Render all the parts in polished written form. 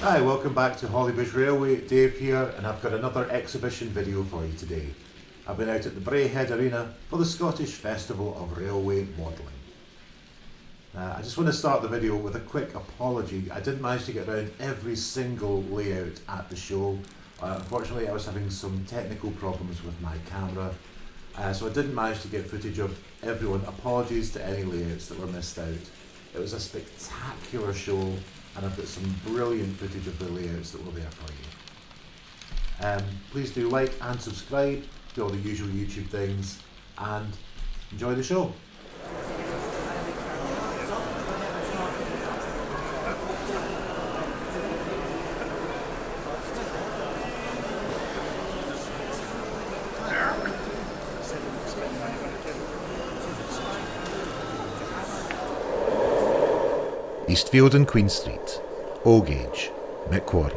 Hi, welcome back to Hollybush Railway. Dave here, and I've got another exhibition video for you today. I've been out at the Braehead Arena for the Scottish Festival of Railway Modelling. I just want to start the video with a quick apology. I didn't manage to get around every single layout at the show. Unfortunately, I was having some technical problems with my camera, so I didn't manage to get footage of everyone. Apologies to any layouts that were missed out. It was a spectacular show, and I've got some brilliant footage of the layouts that were there for you. Please do like and subscribe, do all the usual YouTube things, and enjoy the show. Eastfield and Queen Street, O-Gauge, Macquarie.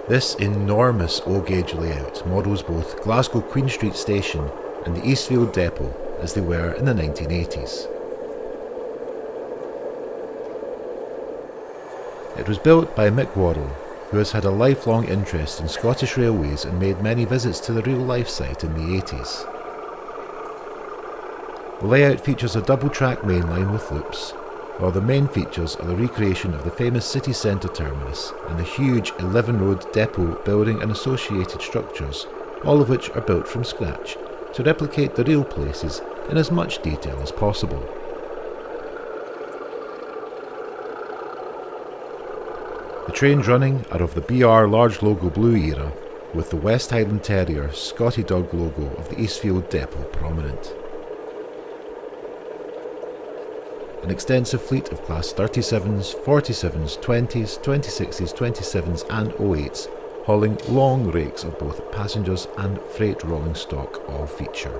This enormous O-Gauge layout models both Glasgow Queen Street Station and the Eastfield Depot as they were in the 1980s. It was built by Mick Worrell, who has had a lifelong interest in Scottish railways and made many visits to the real-life site in the 80s. The layout features a double-track main line with loops, while the main features are the recreation of the famous city centre terminus and the huge 11-road depot building and associated structures, all of which are built from scratch to replicate the real places in as much detail as possible. The trains running are of the BR large logo blue era, with the West Highland Terrier Scotty Dog logo of the Eastfield depot prominent. An extensive fleet of Class 37s, 47s, 20s, 26s, 27s and 08s, hauling long rakes of both passengers and freight rolling stock all feature.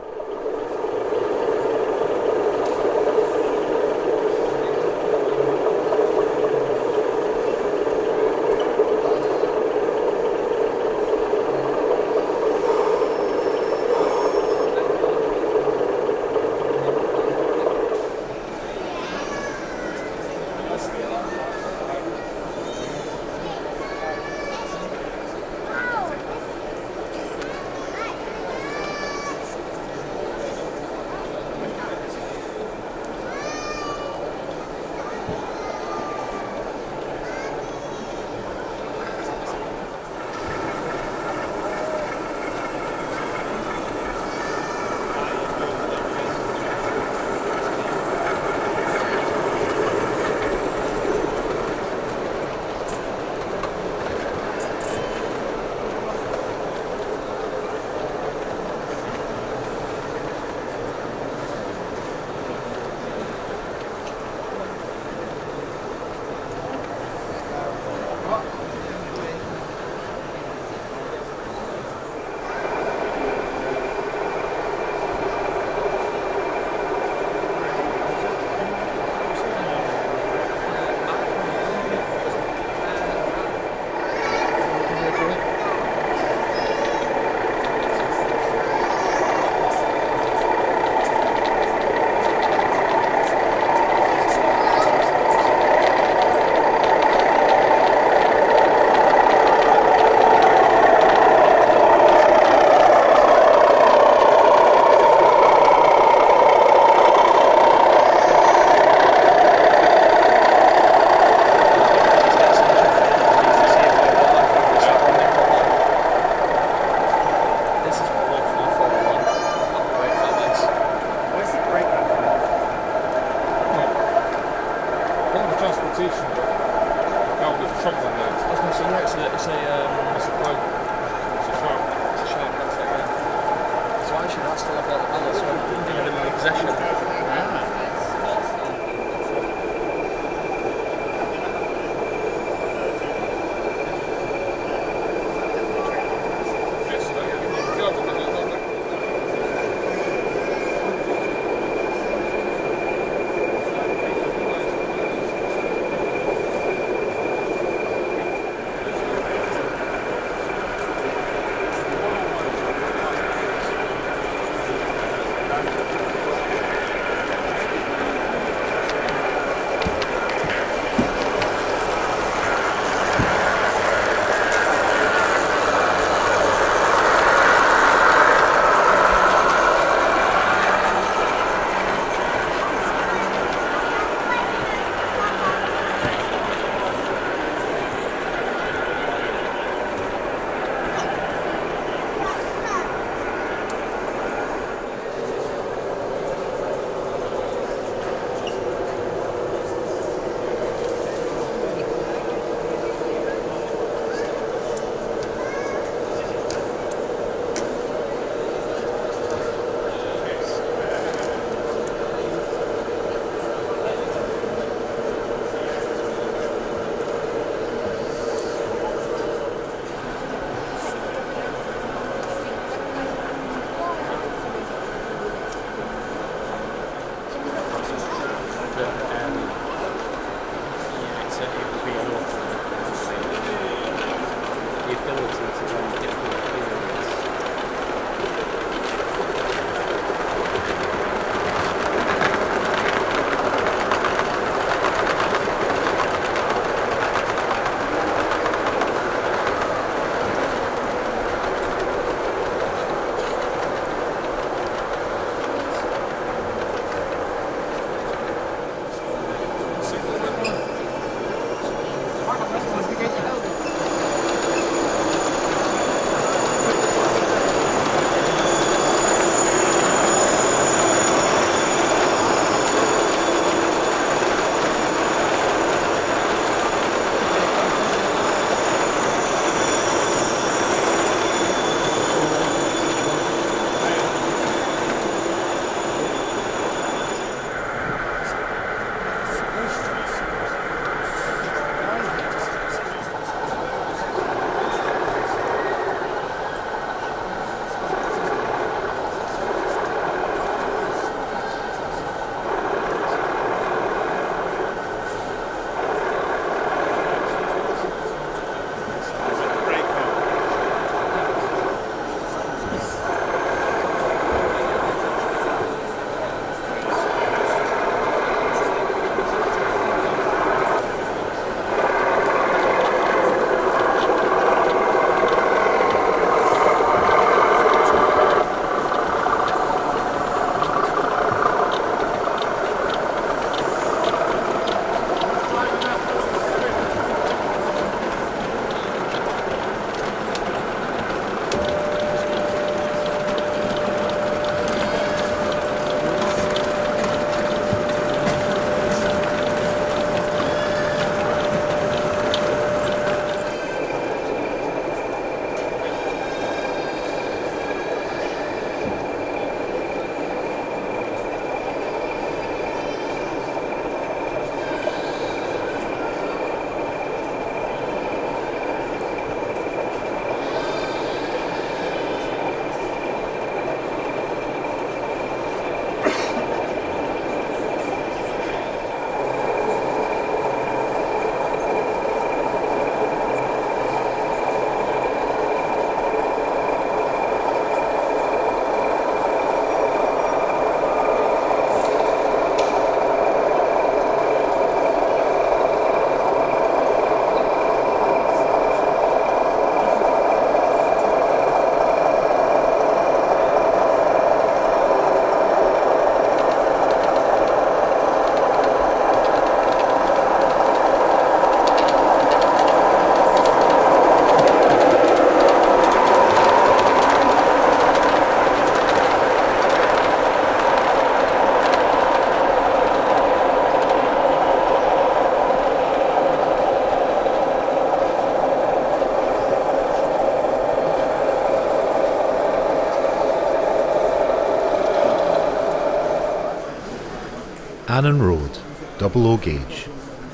Annan Road, 00 gauge,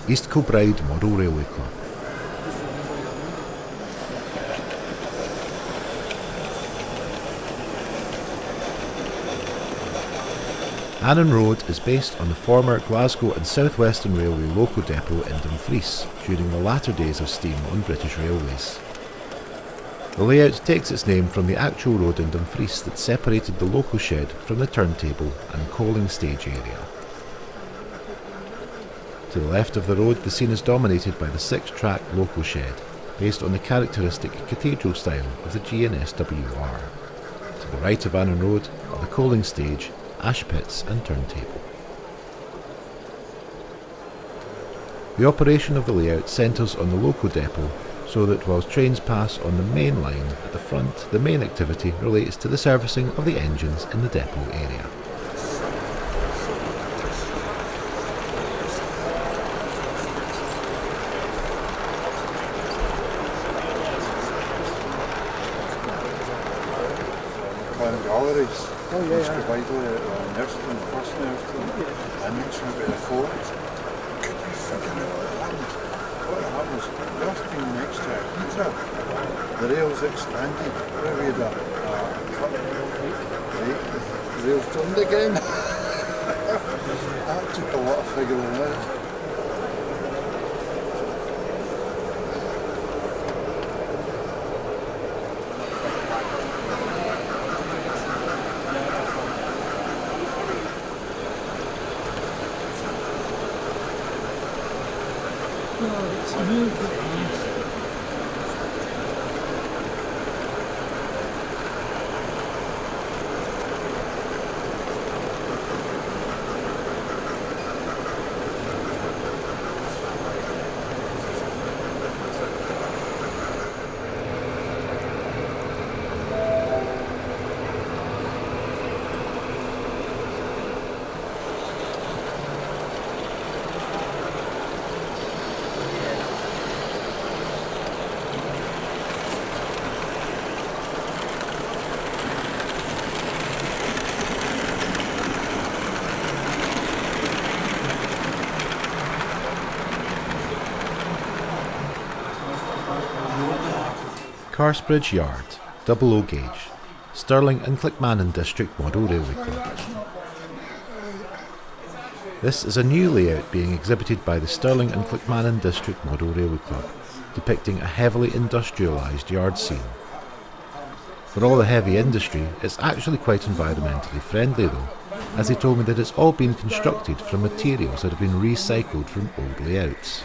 East Kilbride Model Railway Club. Annan Road is based on the former Glasgow and South Western Railway local depot in Dumfries during the latter days of steam on British Railways. The layout takes its name from the actual road in Dumfries that separated the local shed from the turntable and coaling stage area. To the left of the road, the scene is dominated by the 6-track local shed, based on the characteristic cathedral style of the GNSWR. To the right of Annan Road are the coaling stage, ash pits and turntable. The operation of the layout centres on the local depot, so that whilst trains pass on the main line at the front, the main activity relates to the servicing of the engines in the depot area. Galleries. Oh yeah, yeah. Nursing, first nursing, and next one by the fort. Could we figure out what happens? Nursing next to it, Peter. The rails expanded. Where we had a cut. Right, the rails turned again. That took a lot of figuring out. Carsebridge Yard, 00 gauge, Stirling and Clickmannon District Model Railway Club. This is a new layout being exhibited by the Stirling and Clickmannon District Model Railway Club, depicting a heavily industrialised yard scene. For all the heavy industry, it's actually quite environmentally friendly though, as they told me that it's all been constructed from materials that have been recycled from old layouts.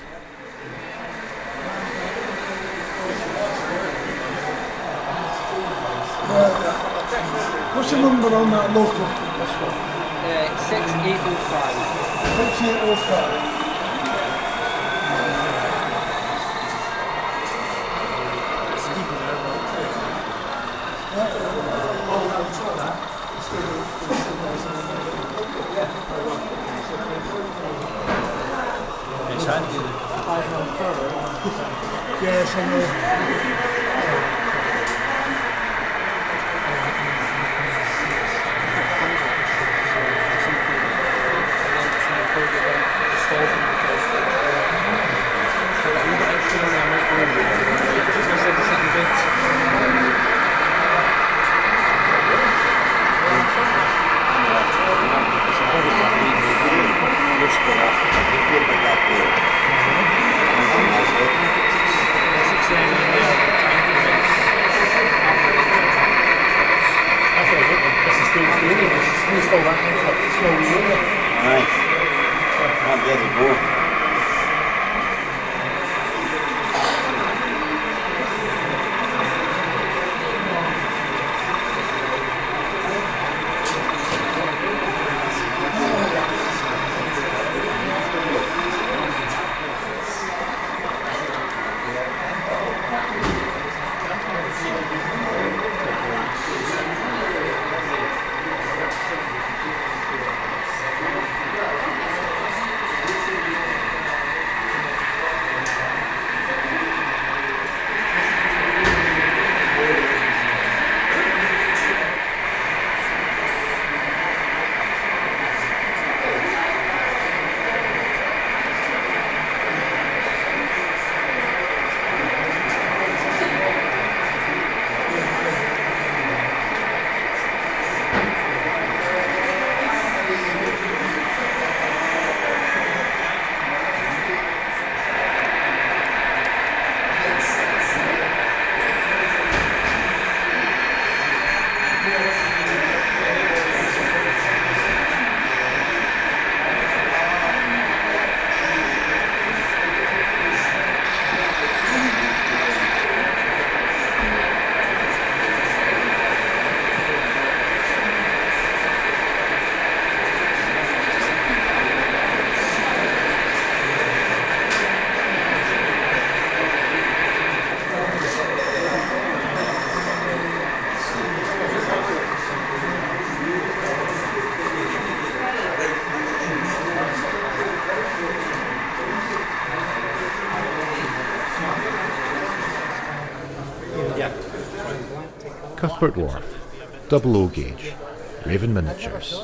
What's the number on that local? 6805. 6805. Yes, I know. Cuthbert Wharf, double O gauge, Raven Miniatures.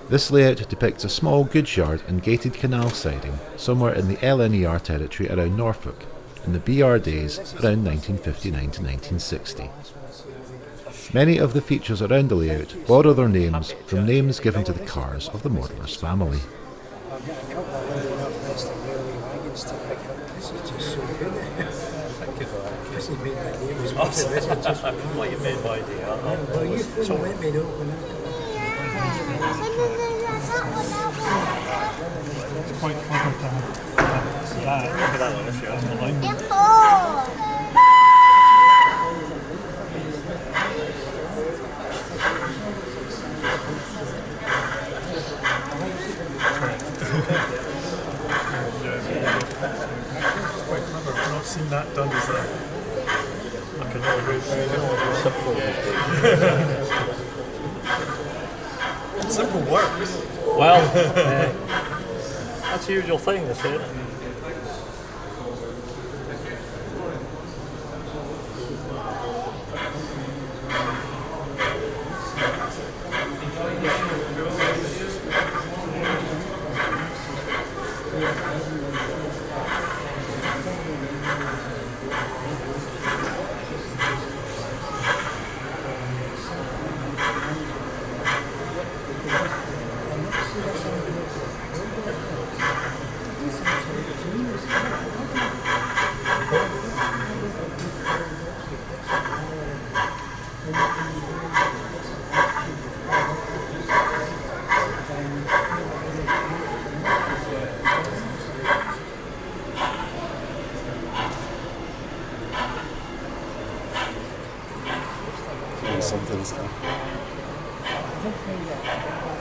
This layout depicts a small goods yard and gated canal siding somewhere in the LNER territory around Norfolk in the BR days around 1959 to 1960. Many of the features around the layout borrow their names from names given to the cars of the modeller's family. What you made my day, well, you couldn't let me open it. It's quite clever to have that. Look at that one, this year. Quite clever. I've not seen that done as a I can always simple simple works. Well, that's the usual thing, they say.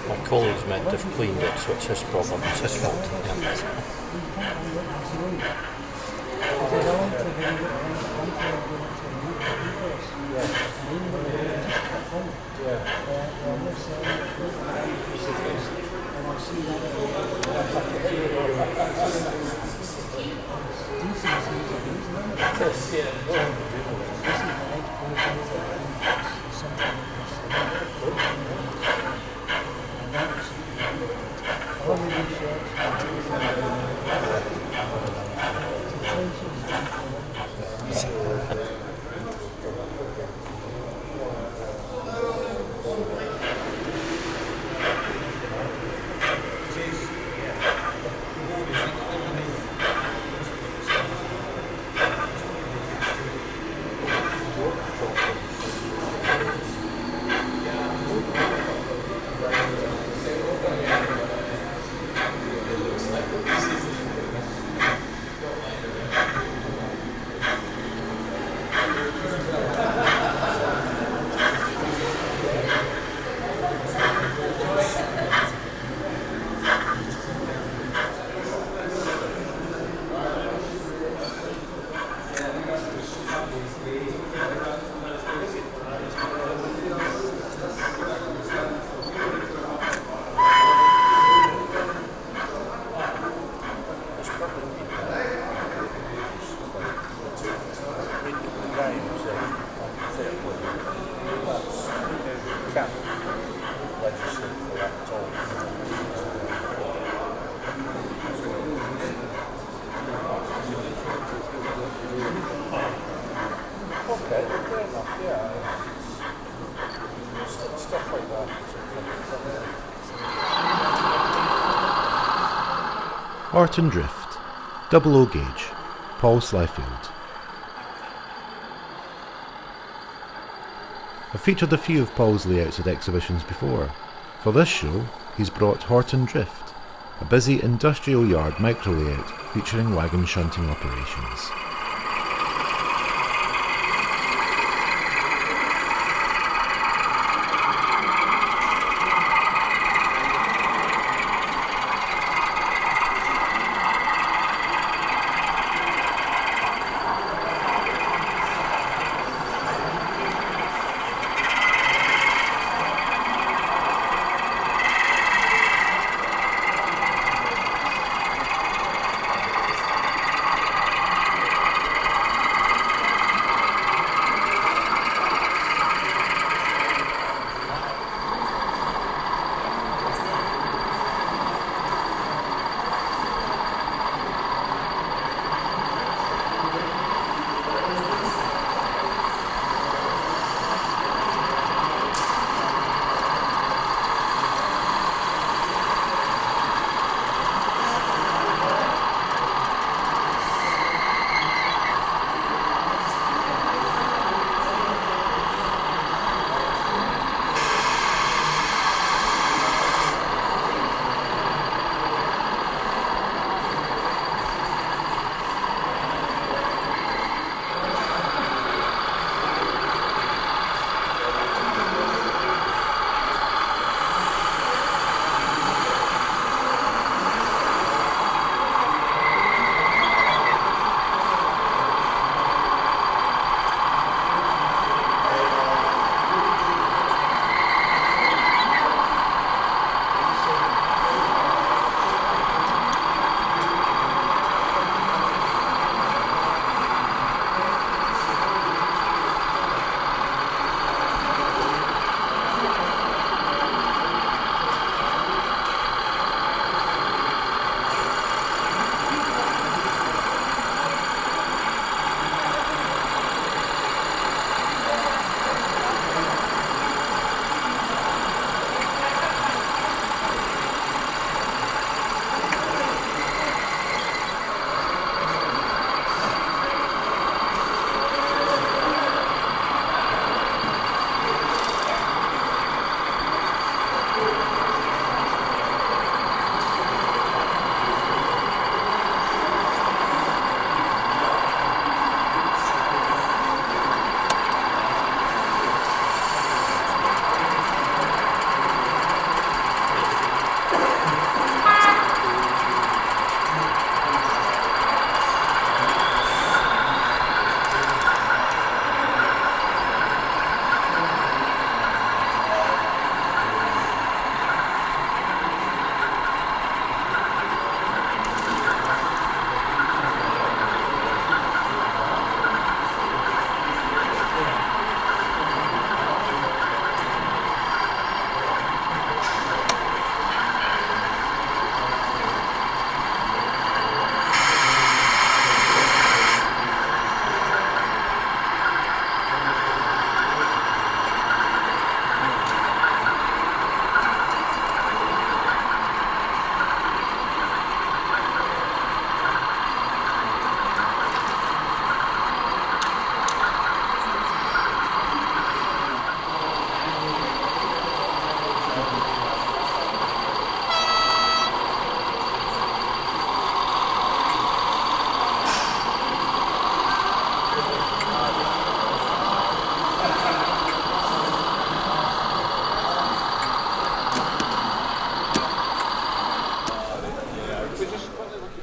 My colleagues meant to have cleaned it, so it's his problem, it's his fault. Horton Drift, double O gauge, Paul Slyfield. I've featured a few of Paul's layouts at exhibitions before. For this show, he's brought Horton Drift, a busy industrial yard micro layout featuring wagon shunting operations.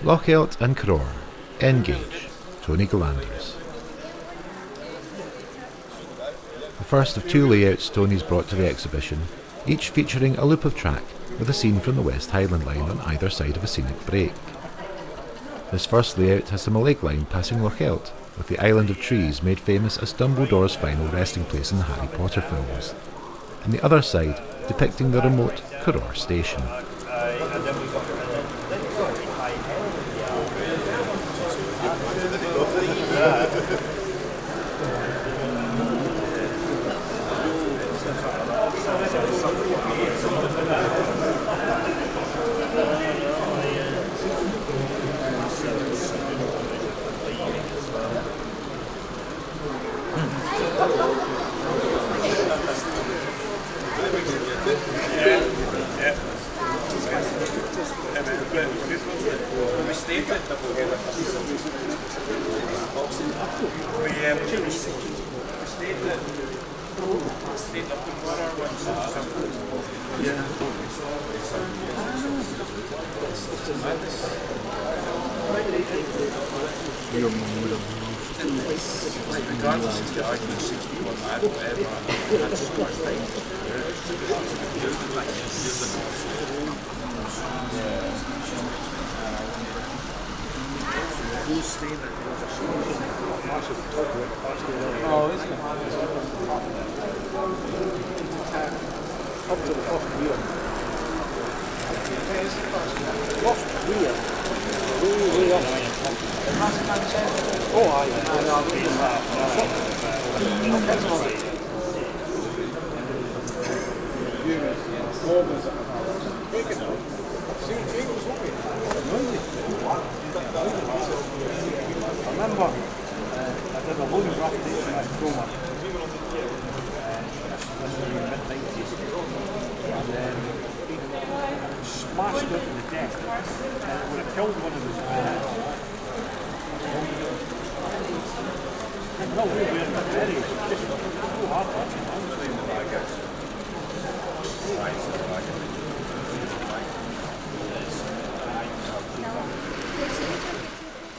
Loch Eilt and Corrour, Engage, Tony Galanders. The first of two layouts Tony's brought to the exhibition, each featuring a loop of track with a scene from the West Highland Line on either side of a scenic break. This first layout has the Mallaig Line passing Loch Eilt, with the island of trees made famous as Dumbledore's final resting place in the Harry Potter films, and the other side depicting the remote Corrour station.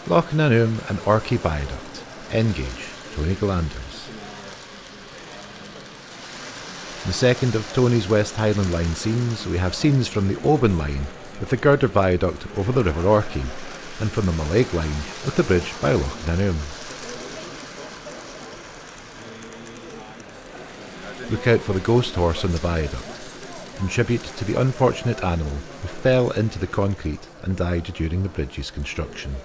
Loch Tat and Orchy Viaduct, Engage, Tony Galanders. In the second of Tony's West Highland Line scenes, we have scenes from the Uamh line with the girder viaduct over the River Orchy, and from the Mallaig line with the bridge by Loch Tat. Look out for the ghost horse on the viaduct, in tribute to the unfortunate animal who fell into the concrete and died during the bridge's construction.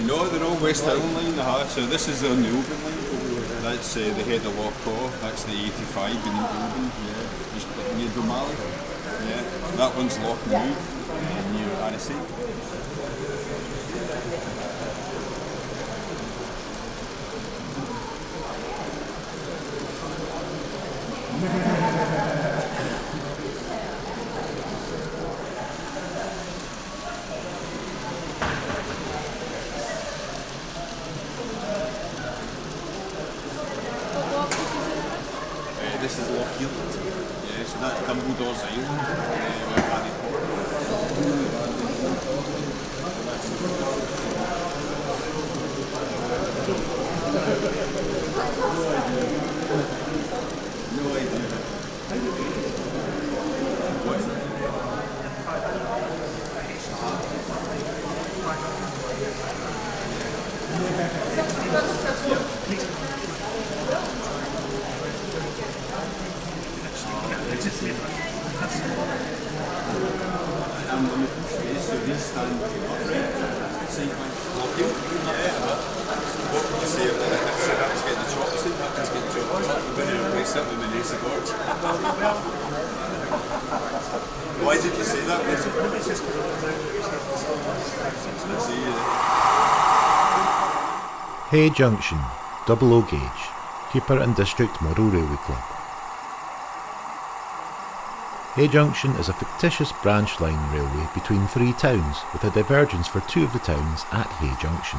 No, they're all West Highland line, so this is on the Uamh line. That's the head of Loch Tat, that's the 85 in Uamh, just near Dumali. Yeah. That one's Lammermuir, near Annan Road. This is Larkfield, so that's Dumbledore's Island, where Harry Potter. No idea. What's that? So these stand upright, what would you say if that's getting the chops in? That's getting the chops up. We're going to replace it with the nice gorge. Why did you say that? Haigh Junction, 00 gauge, Keeper and District Model Railway Club. Haigh Junction is a fictitious branch line railway between three towns, with a divergence for two of the towns at Haigh Junction.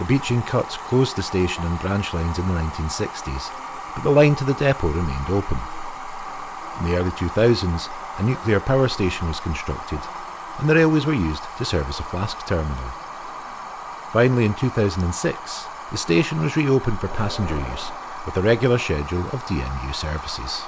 The beaching cuts closed the station and branch lines in the 1960s, but the line to the depot remained open. In the early 2000s, a nuclear power station was constructed, and the railways were used to service a flask terminal. Finally, in 2006, the station was reopened for passenger use, with a regular schedule of DMU services.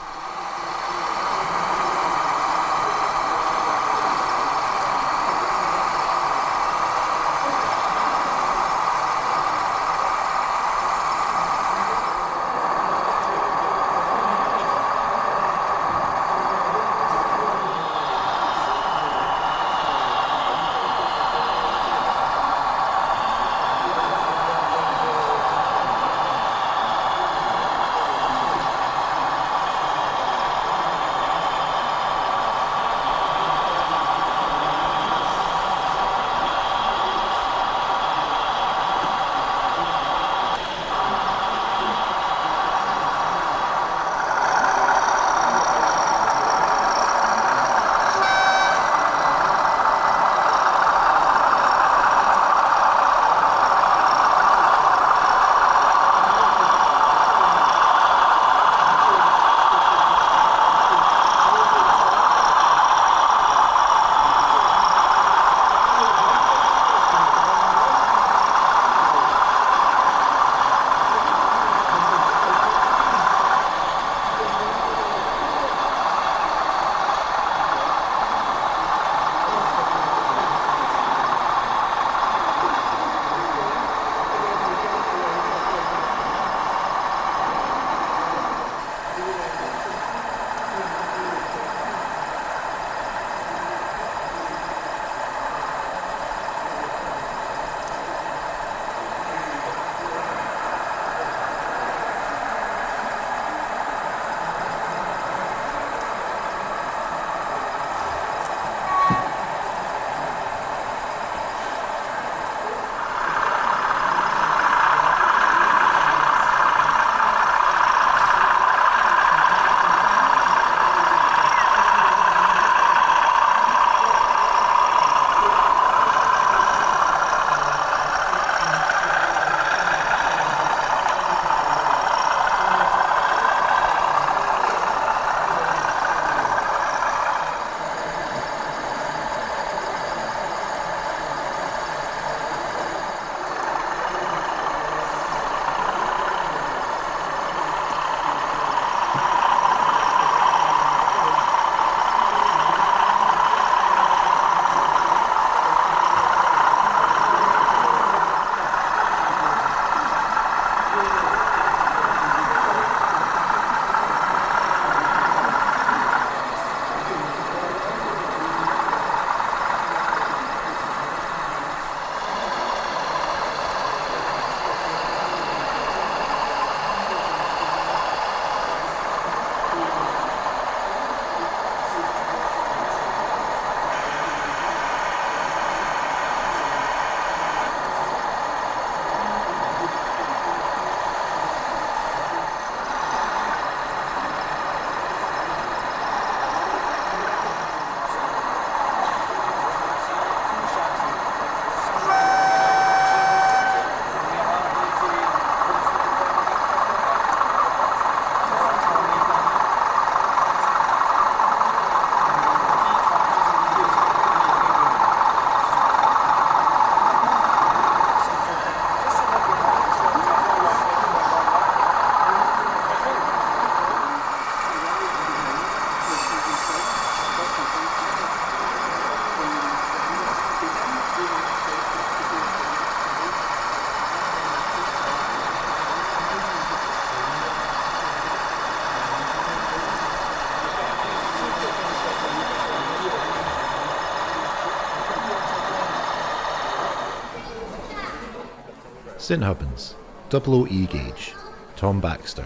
St Hubbins, 00E gauge, Tom Baxter.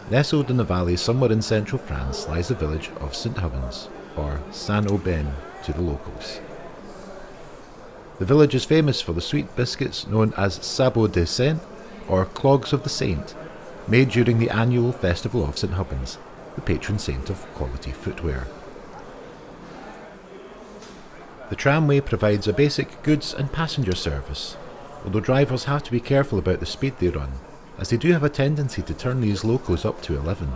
Nestled in the valley somewhere in central France lies the village of St Hubbins, or Saint-Aubin to the locals. The village is famous for the sweet biscuits known as sabots de Saint, or clogs of the saint, made during the annual Festival of St Hubbins, the patron saint of quality footwear. The tramway provides a basic goods and passenger service, although drivers have to be careful about the speed they run, as they do have a tendency to turn these locos up to 11.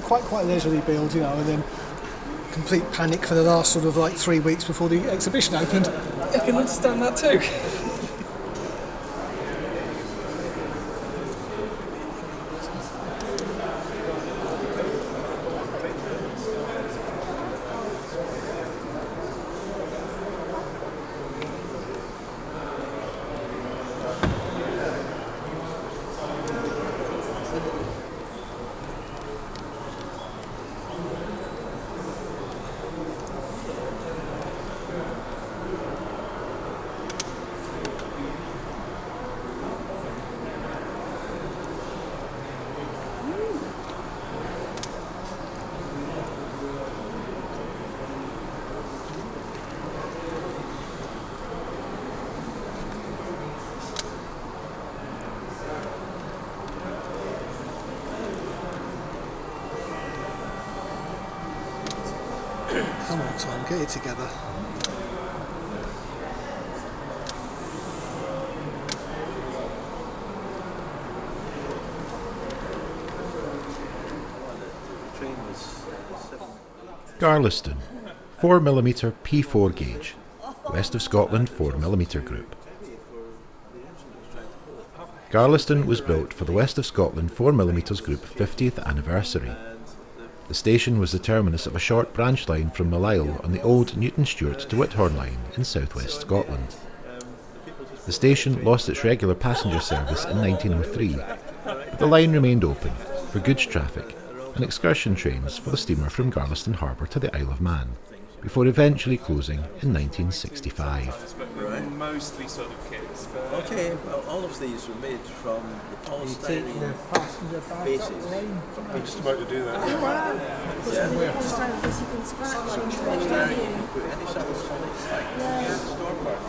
Quite leisurely build, you know, and then complete panic for the last sort of like 3 weeks before the exhibition opened. I can understand that too. Come on, Tom, get it together. Garlieston, 4mm P4 gauge, West of Scotland 4mm group. Garlieston was built for the West of Scotland 4mm group 50th anniversary. The station was the terminus of a short branch line from Malile on the old Newton Stewart to Whithorn line in southwest Scotland. The station lost its regular passenger service in 1903, but the line remained open for goods traffic and excursion trains for the steamer from Garlieston Harbour to the Isle of Man, before eventually closing in 1965. Mostly sort of kids. Okay, well, all of these were made from the polystyrene bases. I'm just about to do that. Yeah. Polystyrene, you can put any subatomic like store part.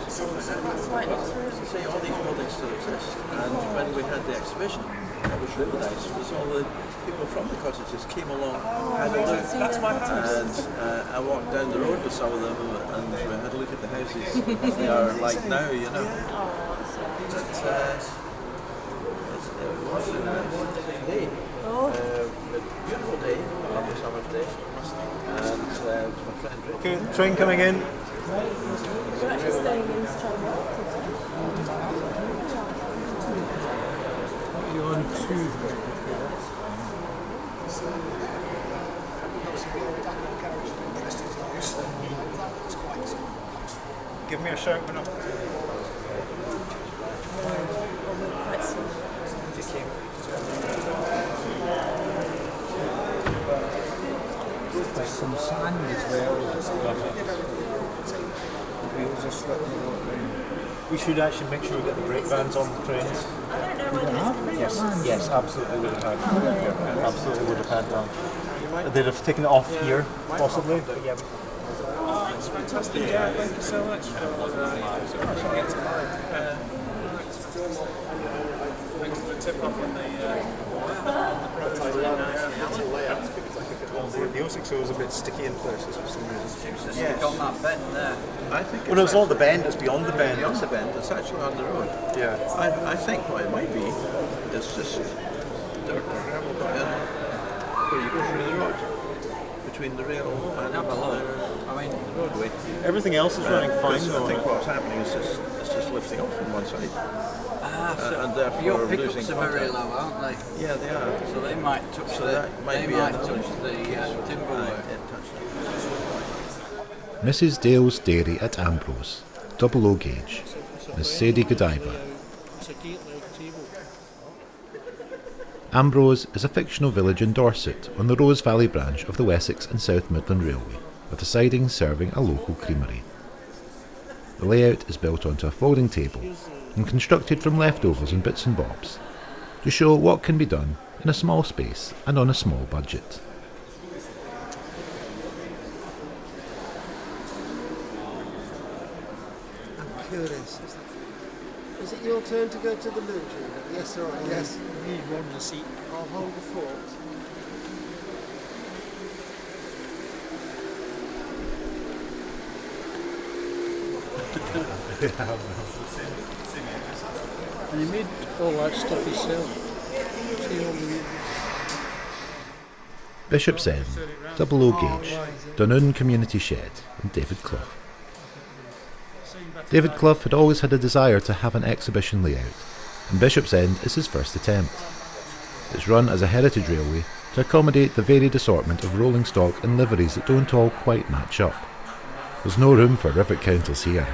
See, all these buildings still exist. And when we had the exhibition, what was really nice was all the people from the cottages came along, had a look, and I walked down the road with some of them, and we had a look at the houses, what they are like now, you know. But it was a nice day. A beautiful day, a lovely summer's day, and my friend Rick. Okay, train coming in. We're actually staying in Churn Lane. You're on 2. Give me a shout when I'm... There's some sand as well. The wheels are slipping. We should actually make sure we get the brake bands on the trains. I don't know whether it's Yes, absolutely would have had. Yeah, absolutely would have had that. They'd have taken it off here, possibly. But yeah. Oh, it's fantastic. Yeah, thank you so much for thanks for the tip off on the 060 was a bit sticky in places for some reason. Yes. Got that bend there. I think well, it's all the bend, it's beyond the bend. Beyond the bend, it's actually on the road. Yeah. I think what it might be is just dirt or gravel where you go through the road between the rail and the roadway. Everything else is running fine. I think what's happening is it's just lifting off from one side. And therefore your losing pickups are very low, aren't they? Yeah, they are. So they might touch the timber work. Mrs. Dale's Dairy at Ambrose, 00 gauge, Miss Sadie Godiva. Ambrose is a fictional village in Dorset on the Rose Valley branch of the Wessex and South Midland Railway, with a siding serving a local creamery. The layout is built onto a folding table and constructed from leftovers and bits and bobs to show what can be done in a small space and on a small budget. I'm curious. Is it your turn to go to the loo, Judah? Yes, all right, yes. You need one in the seat. I'll hold the fort. And he made all that stuff himself. See all the... Bishop's End, Double O Gauge, Dunoon Community Shed and David Clough. David Clough had always had a desire to have an exhibition layout, and Bishop's End is his first attempt. It's run as a heritage railway to accommodate the varied assortment of rolling stock and liveries that don't all quite match up. There's no room for rivet counters here.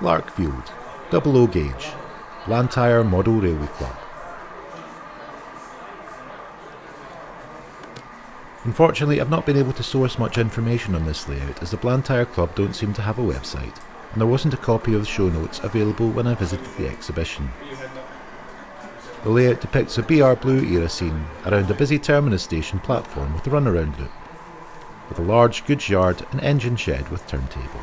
Larkfield, Double O Gauge, Blantyre Model Railway Club. Unfortunately, I've not been able to source much information on this layout as the Blantyre Club don't seem to have a website, and there wasn't a copy of the show notes available when I visited the exhibition. The layout depicts a BR Blue era scene around a busy terminus station platform with a runaround loop, with a large goods yard and engine shed with turntable.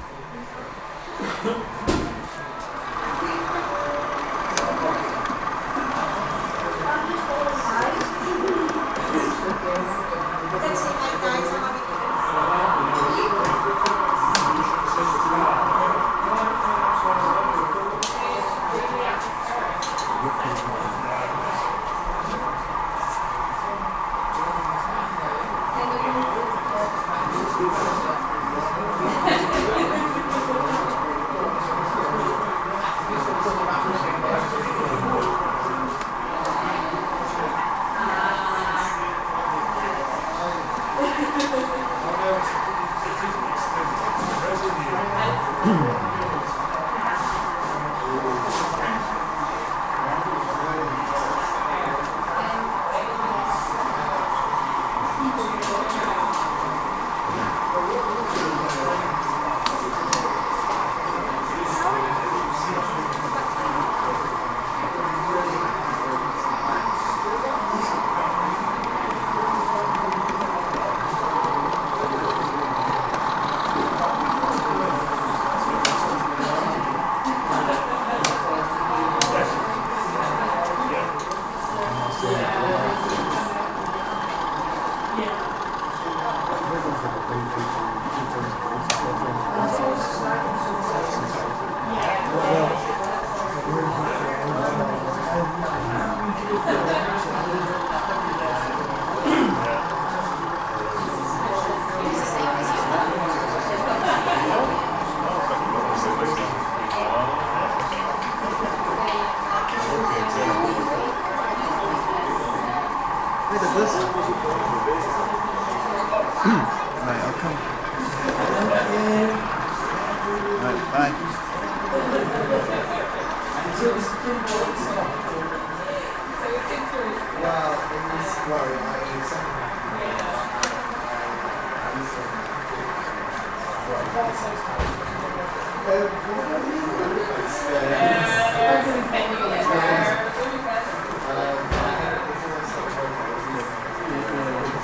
Right, I'll come. Right, bye.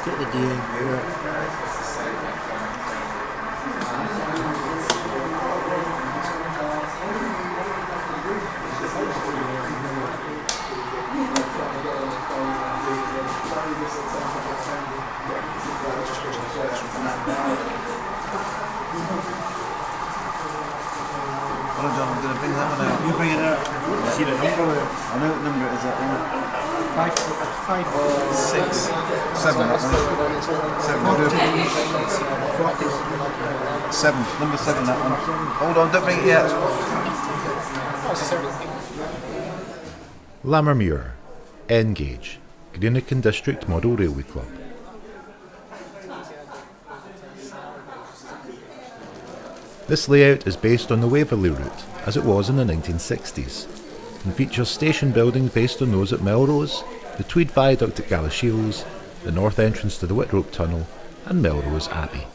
Get the deal here. Well done, I'm going to bring that one out. You bring it out. See the number? I know what number it is that one. 6, 7 that one. 7, number 7 that one. Hold on, don't bring it yet. Lammermuir, N-Gauge, Greenock District Model Railway Club. This layout is based on the Waverley route, as it was in the 1960s, and features station buildings based on those at Melrose, the Tweed Viaduct at Garlieston, the north entrance to the Whitrope Tunnel, and Melrose Abbey.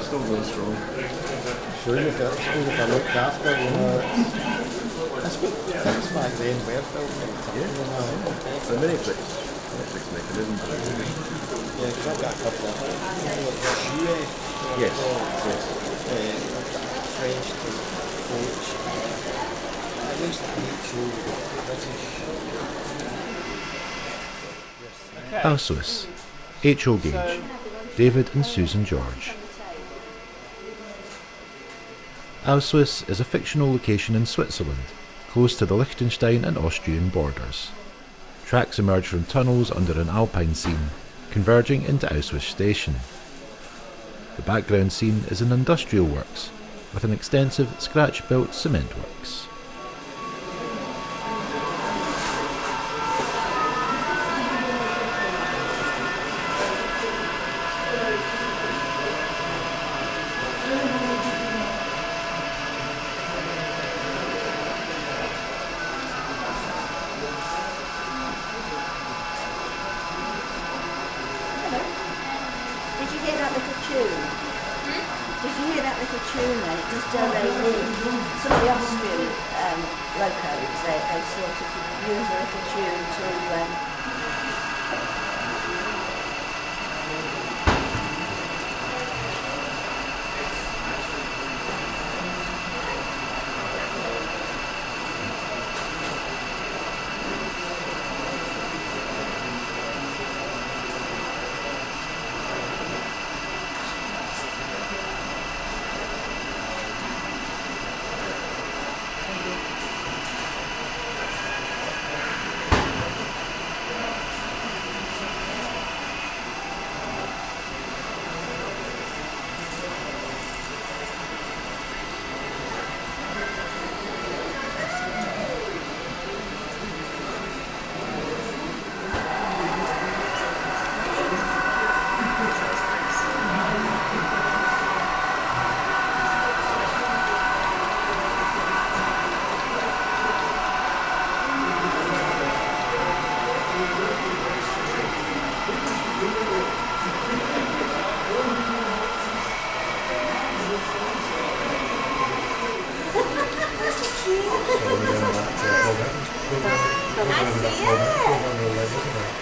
Still going strong. Sure, if I looked after, you know, that's what things back then were built. The Matrix mechanism. Yeah, because I've got a couple of Yes. French to coach. At least British. Auswiss, H.O. Gage, David and Susan George. Auswiss is a fictional location in Switzerland, close to the Liechtenstein and Austrian borders. Tracks emerge from tunnels under an alpine scene, converging into Auswiss Station. The background scene is an industrial works, with an extensive scratch-built cement works. Did you hear that little tune? Did you hear that little tune then? It just some of the Austrian locos, they sort of use a little tune to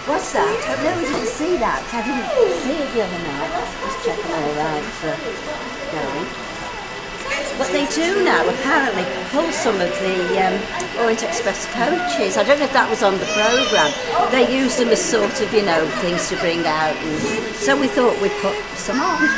What's that? No, we didn't see that. I didn't see it the other night. Just checking all right for going. But they do now, apparently, pull some of the Orient Express coaches. I don't know if that was on the programme. They use them as sort of, things to bring out. And so we thought we'd put some on.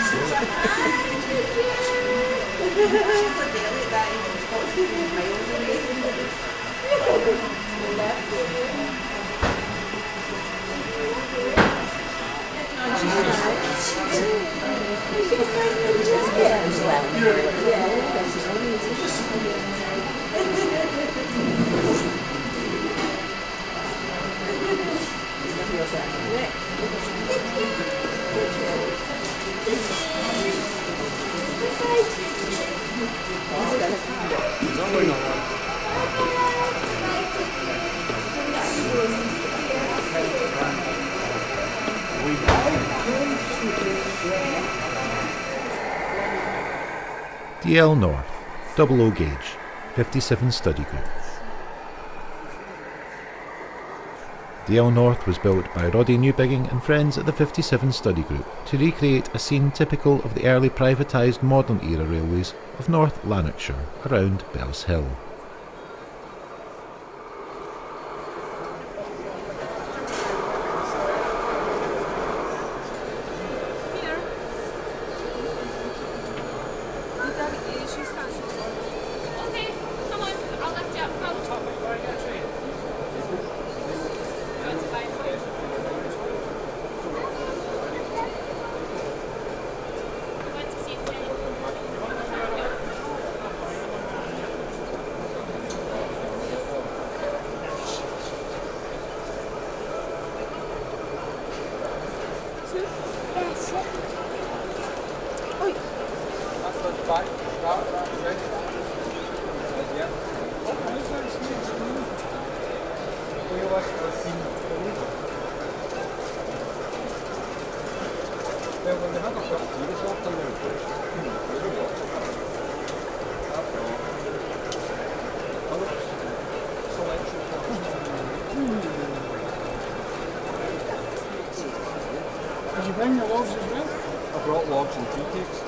Dalziel North, 00 gauge, 57 study group. Dalziel North was built by Roddy Newbigging and friends at the 57 study group to recreate a scene typical of the early privatised modern era railways of North Lanarkshire around Bells Hill. Did you bring the logs as well? I brought logs and tea cakes.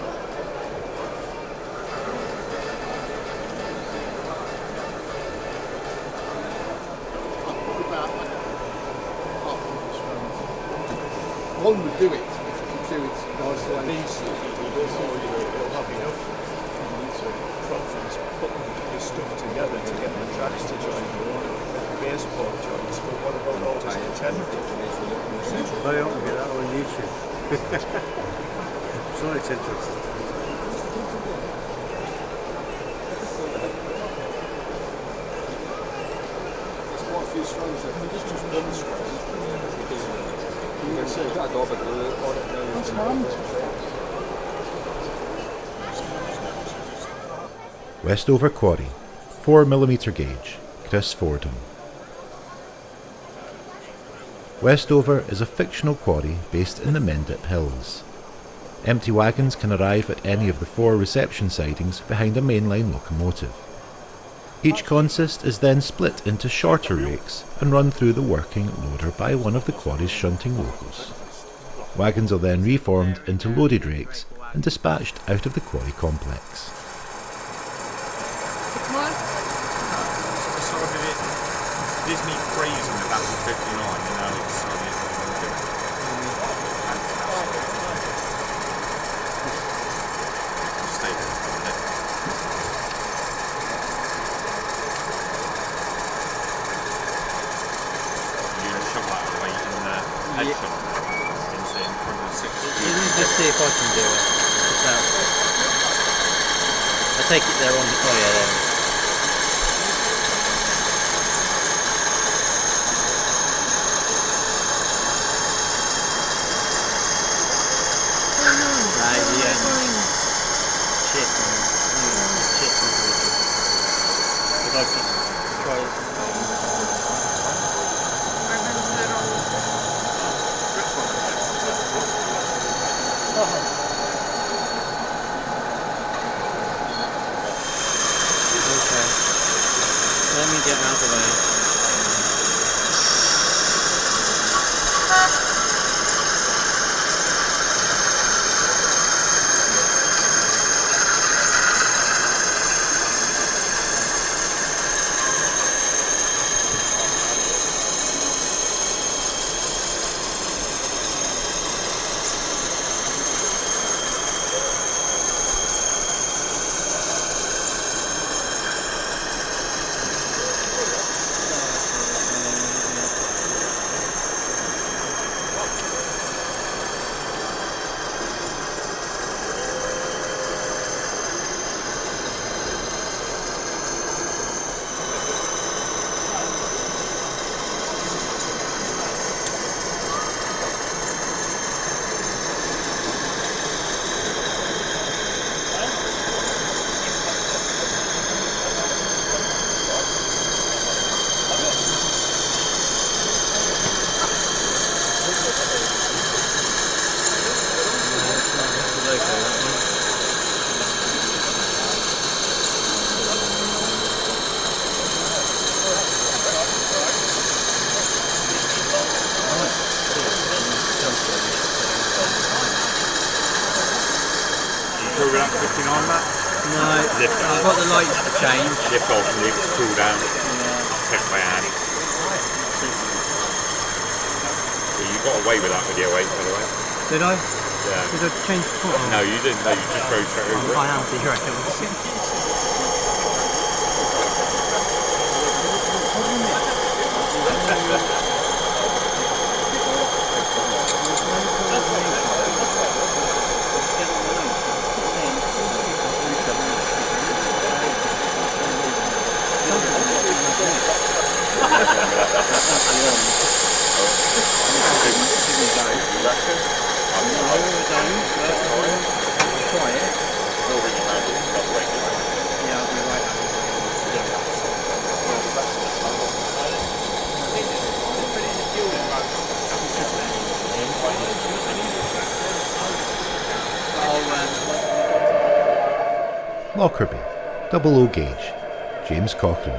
One would do it if you could do it nice and easy. It'll have enough. You need to problems putting the stuff together to get the tracks to join the baseboard joints. But what about all the antenna? I ought to get that on YouTube. Sorry, it's interesting. There's quite a few strands there. It's just one strand. You can see that dog on it now. That's fun. Westover Quarry, 4mm gauge, Chris Fordham. Westover is a fictional quarry based in the Mendip Hills. Empty wagons can arrive at any of the 4 reception sidings behind a mainline locomotive. Each consist is then split into shorter rakes and run through the working loader by one of the quarry's shunting locos. Wagons are then reformed into loaded rakes and dispatched out of the quarry complex. It is me praising the back of 59, you know, it's stay there for a minute. You're going to shove that away in the headshot in front of the 60. Let's see if I can do it. I take it they're on the... Oh yeah, there. I've got the lights to change. Lift off and leave it to cool down. Check my hand. So you got away with that with your weight, by the way. Did I? Yeah. Did I change the foot? No, you didn't. No, you just rode straight over it. I am theoretical. Lockerbie, Double O Gauge, James Cochrane.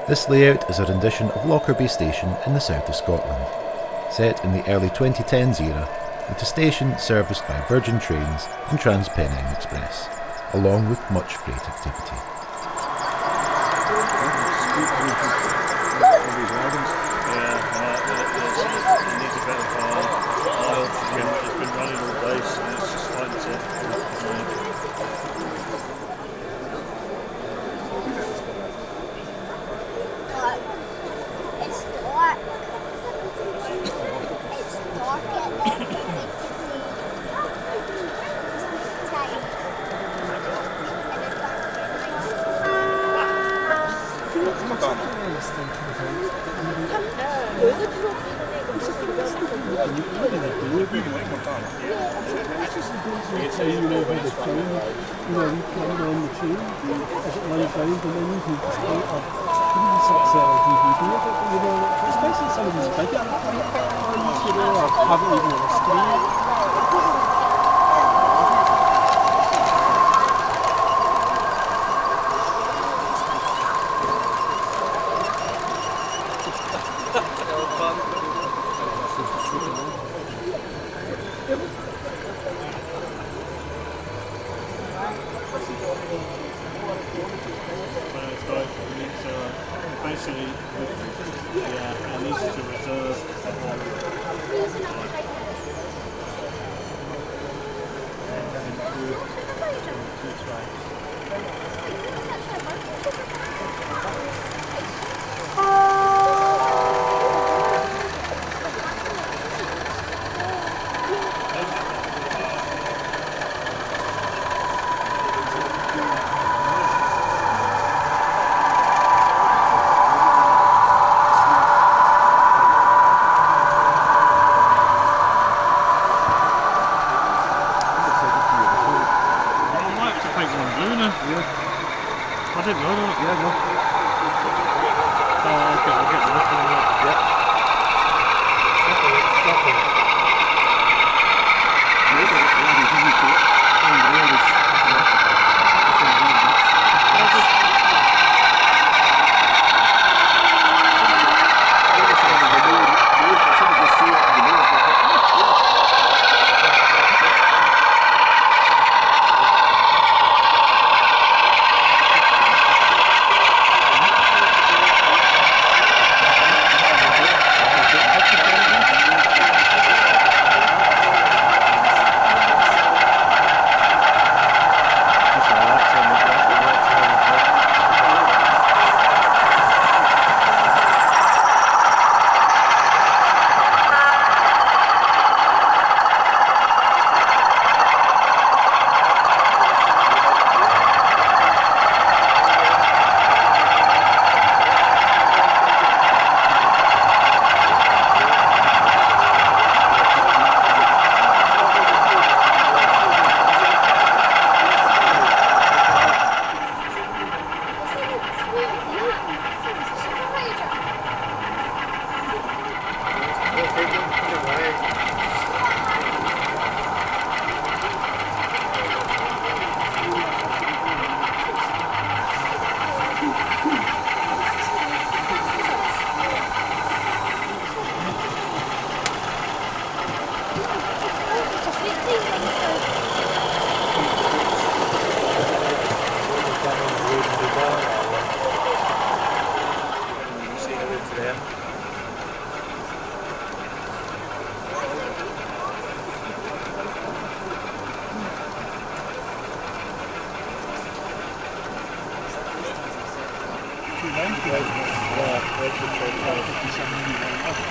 This layout is a rendition of Lockerbie Station in the south of Scotland, set in the early 2010s era, with the station serviced by Virgin Trains and TransPennine Express, along with much freight activity. It's been running all day, so it's just starting to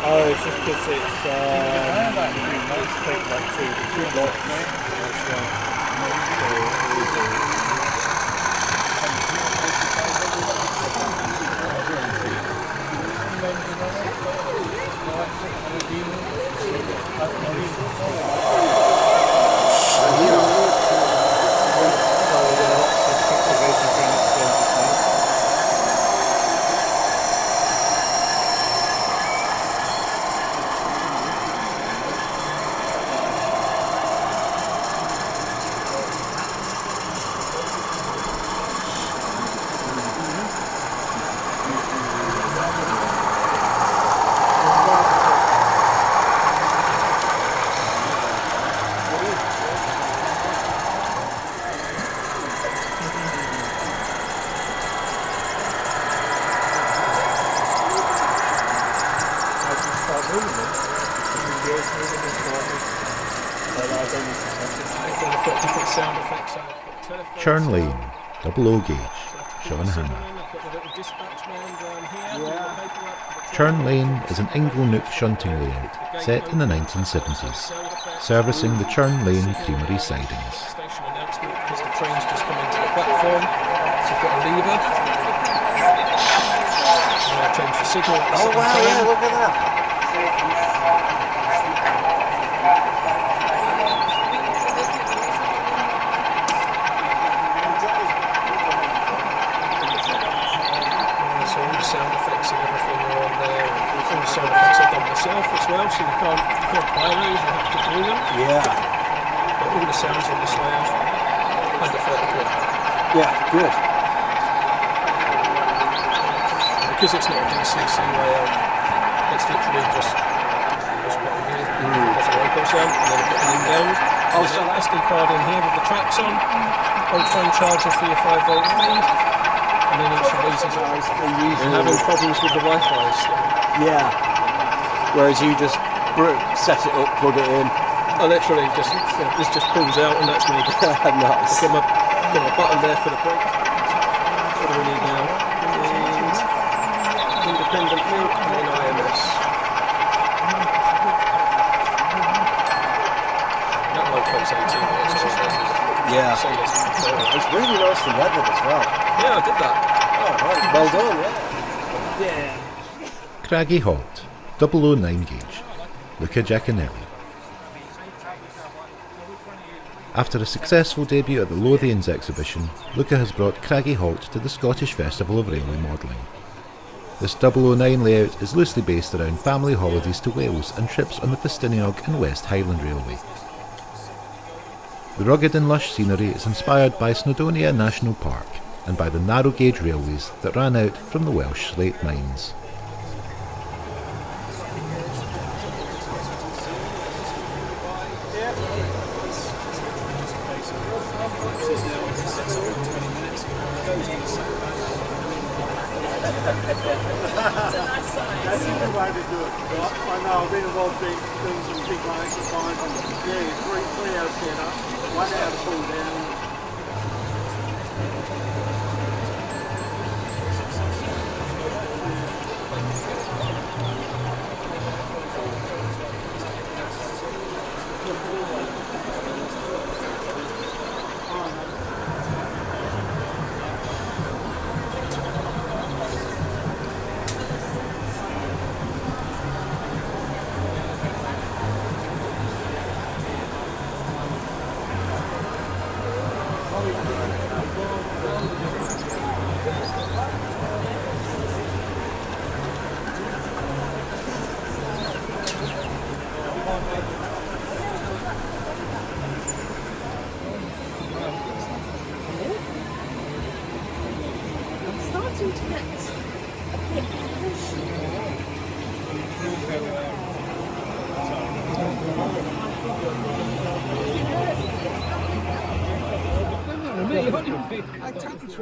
Oh, it's just because it's take like two blocks. got different sound effects. Churn Lane, double O gauge, Sean Hannah. Churn Lane is an Inglenook shunting layout set in the 1970s, servicing the Churn Lane Creamery sidings. Station announcement because the train's just come into the platform. So you've got a lever. And I'll change the signal at the same time. Yeah, look at that. So all the sound effects and everything are on there. All the sound effects I've done myself as well, so you can't buy those, you have to do them. Yeah. But all the sounds on this layout, under 30 quid. Yeah, good. Because it's not a DCC layout, it's literally just put in here, that's a local sound, and then put an inbound. Oh, so an SD card in here with the tracks on, old phone charger for your 5 volt feed, and then each of these is you're having problems with the Wi-Fi still. Yeah. Whereas you just set it up, plug it in. I literally just, this just pulls out and that's me. Nice. Got my button there for the brake. What do we need now? Independent milk and then IMS. That loco's 18 minutes. Yeah. So it's really nicely weathered as well. Yeah, I did that. Oh, right. Well done, yeah. Craggy Halt, 009 gauge, Luca Giaconelli. After a successful debut at the Lothians exhibition, Luca has brought Craggy Halt to the Scottish Festival of Railway Modelling. This 009 layout is loosely based around family holidays to Wales and trips on the Festiniog and West Highland Railway. The rugged and lush scenery is inspired by Snowdonia National Park and by the narrow gauge railways that ran out from the Welsh slate mines. That's the way to do it. I know, I've been involved in doing some big one exercise and yeah, 3 hours set up, 1 hour to pull down.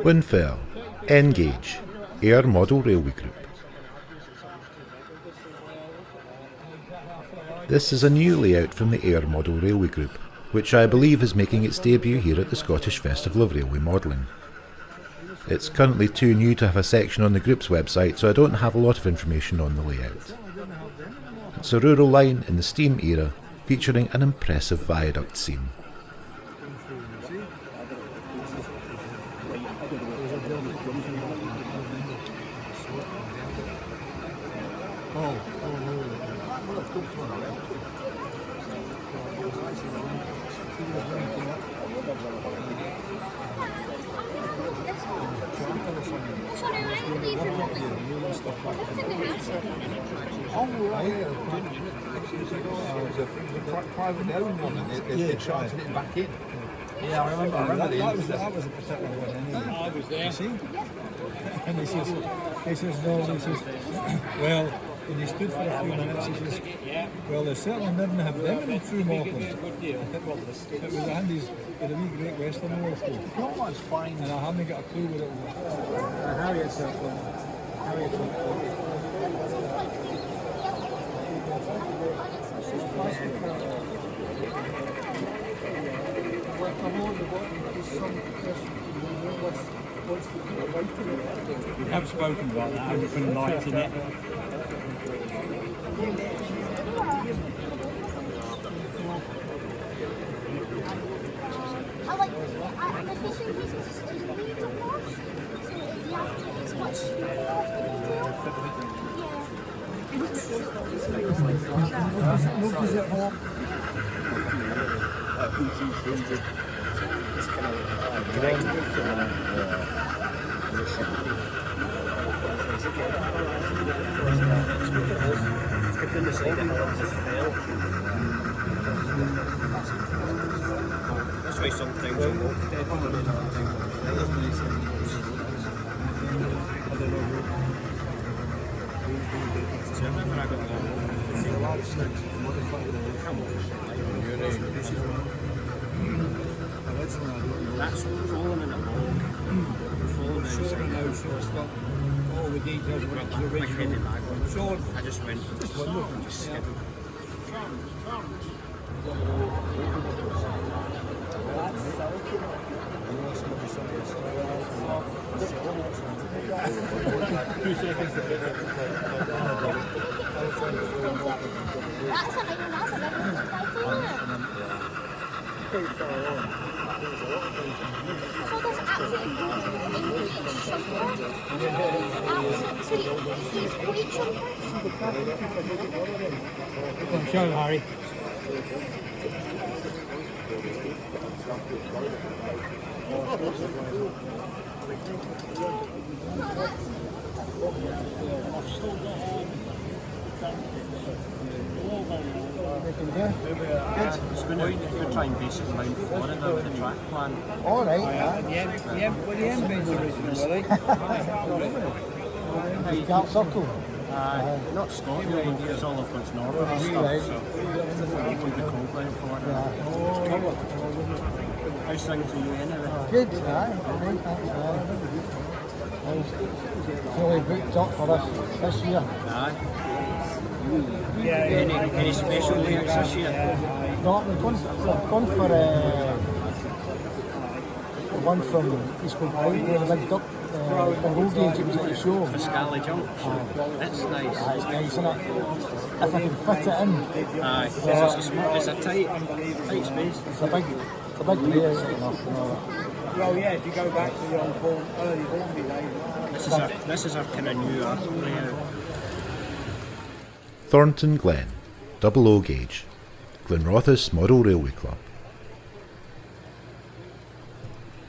Whinfell, N-Gauge, Air Model Railway Group. This is a new layout from the Air Model Railway Group, which I believe is making its debut here at the Scottish Festival of Railway Modelling. It's currently too new to have a section on the group's website, so I don't have a lot of information on the layout. It's a rural line in the steam era, featuring an impressive viaduct scene. Private owned one and they chartered it back in. Yeah, I remember that was a particular one anyway. I was there. You see? And he says, well, when he stood for a few minutes, he says, well, they certainly didn't have them through Morecambe. It was Andy's, with a wee Great Western Wharf. That one's fine. And I haven't got a clue what it was. Harriet's that one. Harriet's that one. We have spoken about that, and we've been lighting it. The fishing business is really top notch, so you have to, it's much more often you do. That's why sometimes I walk dead for the that's falling in a bog. Falling outside. All the details went to the original. Sean, I just went and just skidded. Show him, Harry. It's going to try and base it around Florida with the track plan. All right. Were the Embeds original, were they? Galt Circle. Not Scotland, because all of it's north and stuff, Right. so you would be cold down for it. How's things for you anyway? Good, aye. Great, thanks. Fully booked up for this year. Aye. Any special layouts this year? No, we've gone for the one from Eastfield, where the big duck, the road gauge, it was at the show. For Scally Junction. That's nice. Aye, it's nice, isn't it? If I can fit it in. Aye, it's a tight space. It's a big layout enough, you know. Well, yeah, if you go back to the old early Hornby days. This is our kind of new layout. Thornton Glen, 00 gauge, Glenrothes Model Railway Club.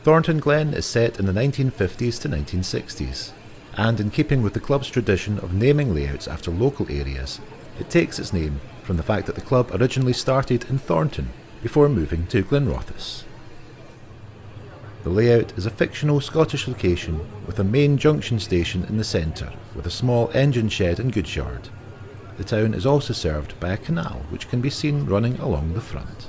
Thornton Glen is set in the 1950s to 1960s, and in keeping with the club's tradition of naming layouts after local areas, it takes its name from the fact that the club originally started in Thornton before moving to Glenrothes. The layout is a fictional Scottish location with a main junction station in the centre with a small engine shed and goods yard. The town is also served by a canal which can be seen running along the front.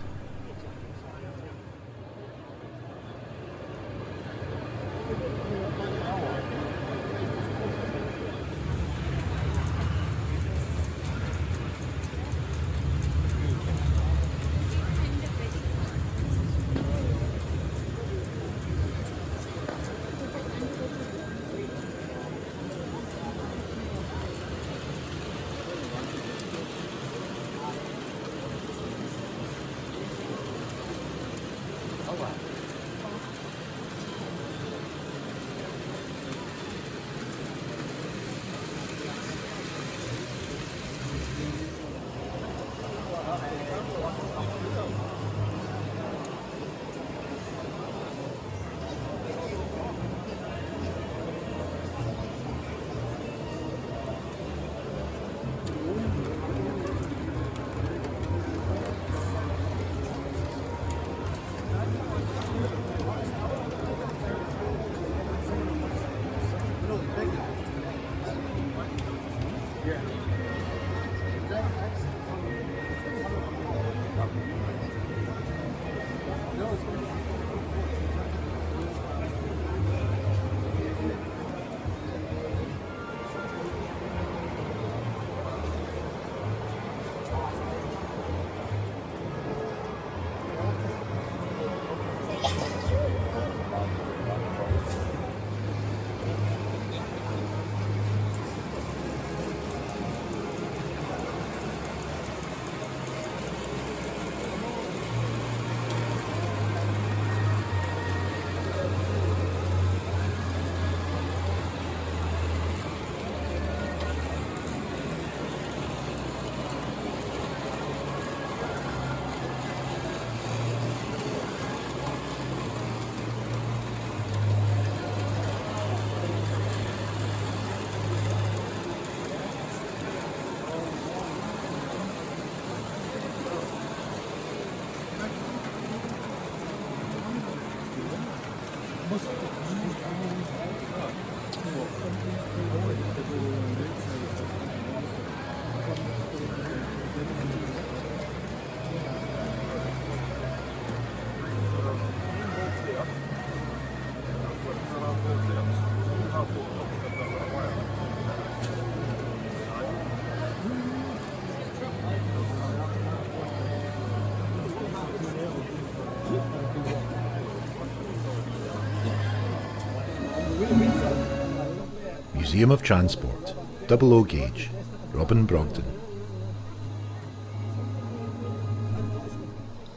Museum of Transport, 00 gauge, Robin Brogden.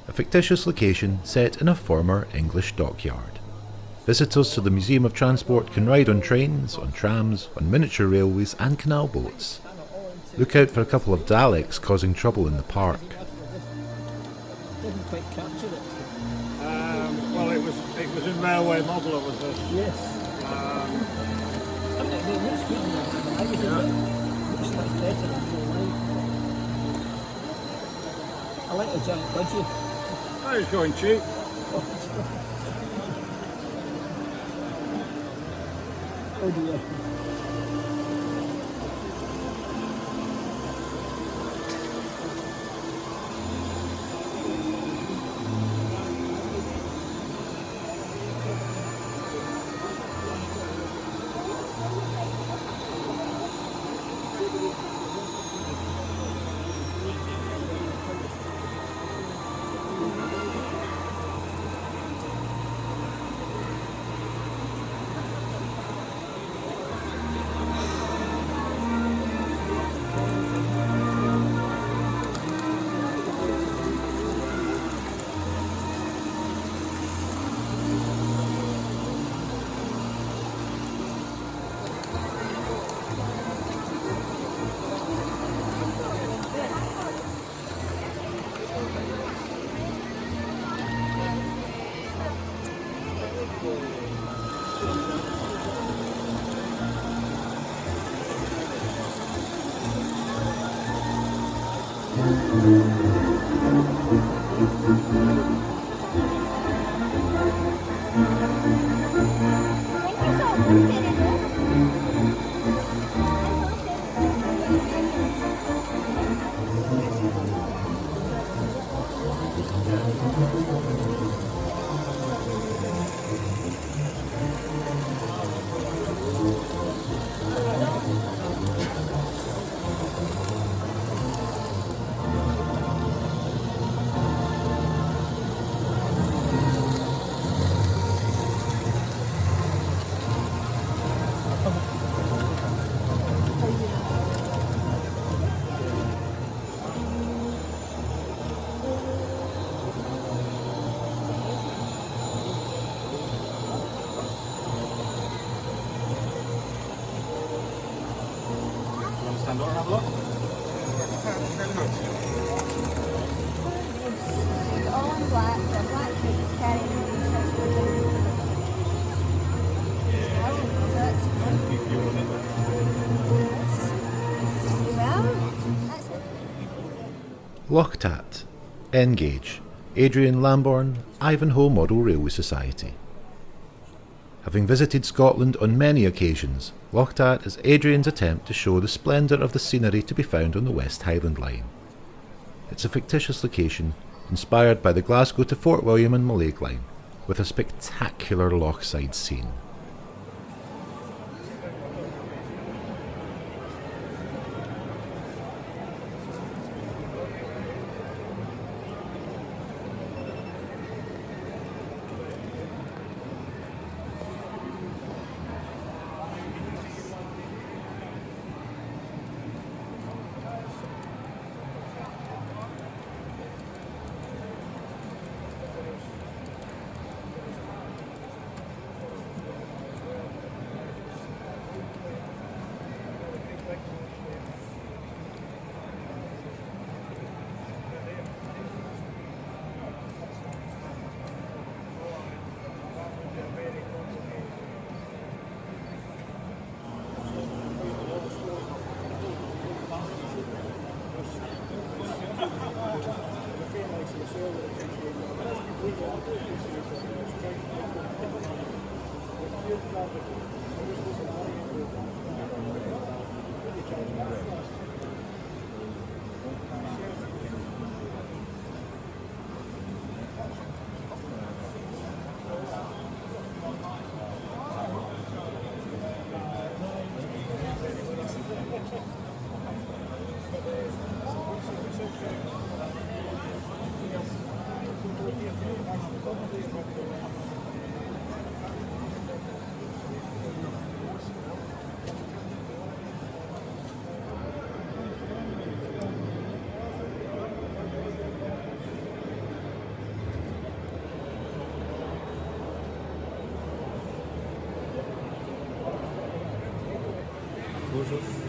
A fictitious location set in a former English dockyard. Visitors to the Museum of Transport can ride on trains, on trams, on miniature railways and canal boats. Look out for a couple of Daleks causing trouble in the park. Didn't quite capture it. Well, it was in railway model, it was a... Yes. I mean, it looks good in the magazine, but it looks much better in real life. I like the giant budgie. Oh, he's going cheap. Oh dear. Loch Tat, N-Gauge, Adrian Lambourne, Ivanhoe Model Railway Society. Having visited Scotland on many occasions, Loch Tat is Adrian's attempt to show the splendour of the scenery to be found on the West Highland Line. It's a fictitious location inspired by the Glasgow to Fort William and Mallaig Line, with a spectacular lochside scene. Ambrose.